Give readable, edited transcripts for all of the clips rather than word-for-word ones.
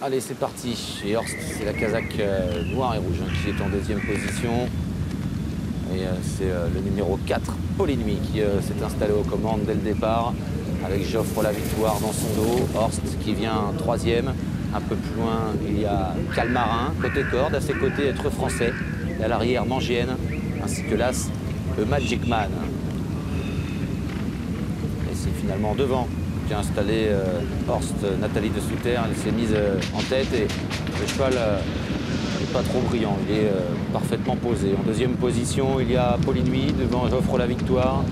Allez, c'est parti. Et Horst, c'est la casaque noire et rouge hein, qui est en deuxième position. Et c'est le numéro 4, Pauline Nuit, qui s'est installé aux commandes dès le départ, avec Joffre la victoire dans son dos. Horst qui vient troisième. Un peu plus loin, il y a Calmarin, côté corde. À ses côtés, Être Français. Et à l'arrière, Mangienne, ainsi que l'As, le Magic Man. Et c'est finalement devant qui a installé Horst, Nathalie de Souter. Elle s'est mise en tête et le cheval n'est pas trop brillant. Il est parfaitement posé. En deuxième position, il y a Pauline Nuit devant Joffre la victoire,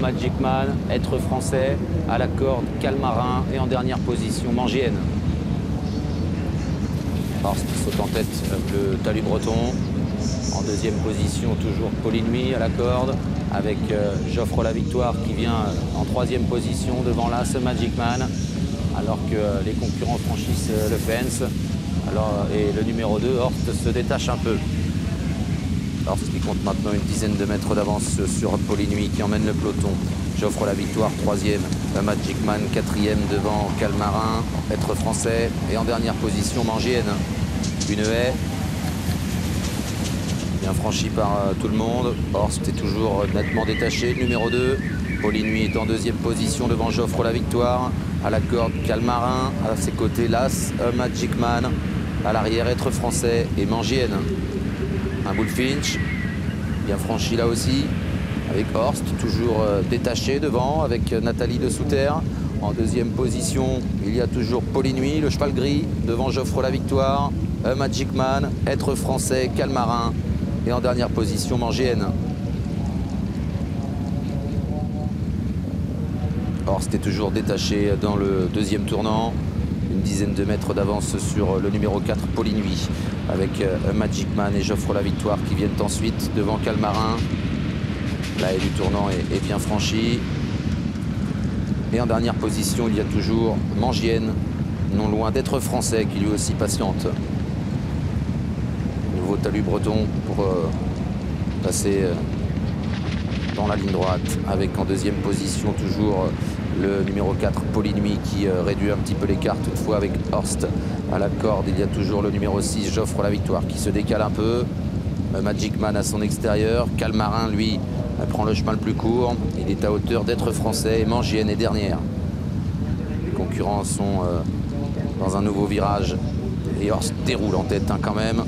Magic Man, Être Français, à la corde Calmarin et en dernière position Mangienne. Horst saute en tête le talus breton. En deuxième position, toujours Pauline Nuit à la corde, avec Joffre la victoire qui vient en troisième position devant l'As Magic Man, alors que les concurrents franchissent le fence. Et le numéro 2, Horst, se détache un peu. Horst qui compte maintenant une dizaine de mètres d'avance sur Pauline Nuit qui emmène le peloton. Joffre la victoire, troisième. Magic Man, quatrième devant Calmarin, Être Français. Et en dernière position, Mangienne. Une haie. Bien franchi par tout le monde. Horst est toujours nettement détaché. Le numéro 2. Pauline Nuit est en deuxième position devant Joffre la victoire. À la corde, Calmarin. À ses côtés, l'As, Magic Man. À l'arrière, Être Français et Mangienne. Un Bullfinch. Bien franchi là aussi. Avec Horst, toujours détaché devant, avec Nathalie de Souter. En deuxième position, il y a toujours Pauline Nuit, le cheval gris, devant Joffre la victoire. Magic Man, Être Français, Calmarin. Et en dernière position, Mangienne. Horst est toujours détaché dans le deuxième tournant. Une dizaine de mètres d'avance sur le numéro 4, Pauline Nuit, avec Magic Man et Joffre la victoire qui viennent ensuite devant Calmarin. La haie du tournant est bien franchie. Et en dernière position, il y a toujours Mangienne, non loin d'Être Français, qui lui aussi patiente. Nouveau talus breton pour passer dans la ligne droite, avec en deuxième position toujours le numéro 4, Pauline Nuit, qui réduit un petit peu l'écart. Toutefois, avec Horst à la corde, il y a toujours le numéro 6, Joffre la victoire, qui se décale un peu. Magic Man à son extérieur. Calmarin, lui, prend le chemin le plus court. Il est à hauteur d'Être Français et Mangienne est dernière. Les concurrents sont dans un nouveau virage. Et Horst déroule en tête quand même.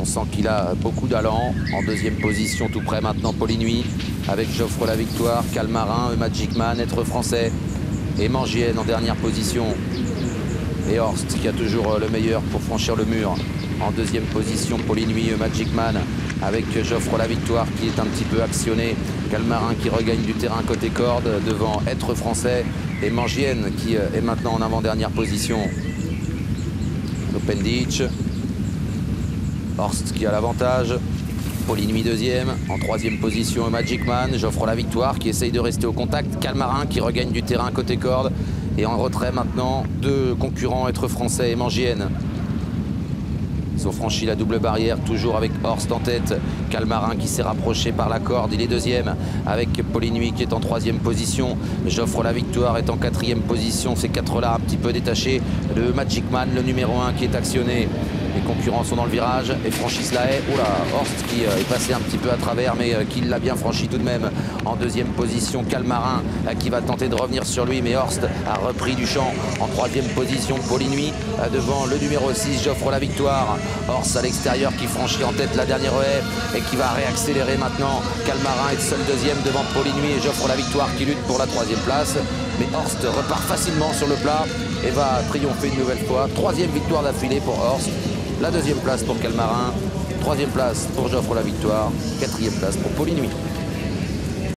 On sent qu'il a beaucoup d'allant. En deuxième position, tout près maintenant, Pauline Nuit, avec Joffre la victoire, Calmarin, Magic Man, Être Français et Mangienne en dernière position. Et Horst qui a toujours le meilleur pour franchir le mur. En deuxième position, Pauline Nuit, Magic Man, avec Joffre la victoire qui est un petit peu actionné. Calmarin qui regagne du terrain côté corde devant Être Français et Mangienne qui est maintenant en avant-dernière position. Open Ditch. Horst qui a l'avantage. Pauline Nuit deuxième. En troisième position, Magic Man. Joffre la victoire qui essaye de rester au contact. Calmarin qui regagne du terrain côté corde. Et en retrait maintenant, deux concurrents, Être Français et Mangienne. Ils ont franchi la double barrière, toujours avec Horst en tête. Calmarin qui s'est rapproché par la corde, il est deuxième, avec Pauline Nuit qui est en troisième position. Joffre la victoire est en quatrième position, ces quatre-là un petit peu détachés. Le Magic Man, le numéro 1 qui est actionné. Les concurrents sont dans le virage et franchissent la haie. Oula, Horst qui est passé un petit peu à travers, mais qui l'a bien franchi tout de même. En deuxième position, Calmarin qui va tenter de revenir sur lui, mais Horst a repris du champ. En troisième position, Pauline Nuit devant le numéro 6, Joffre la victoire. Horst à l'extérieur qui franchit en tête la dernière haie et qui va réaccélérer maintenant. Calmarin est seul deuxième devant Pauline Nuit et Joffre la victoire qui lutte pour la troisième place. Mais Horst repart facilement sur le plat et va triompher une nouvelle fois. Troisième victoire d'affilée pour Horst. La deuxième place pour Calmarin, troisième place pour Joffre la victoire, quatrième place pour Pauline Nuit.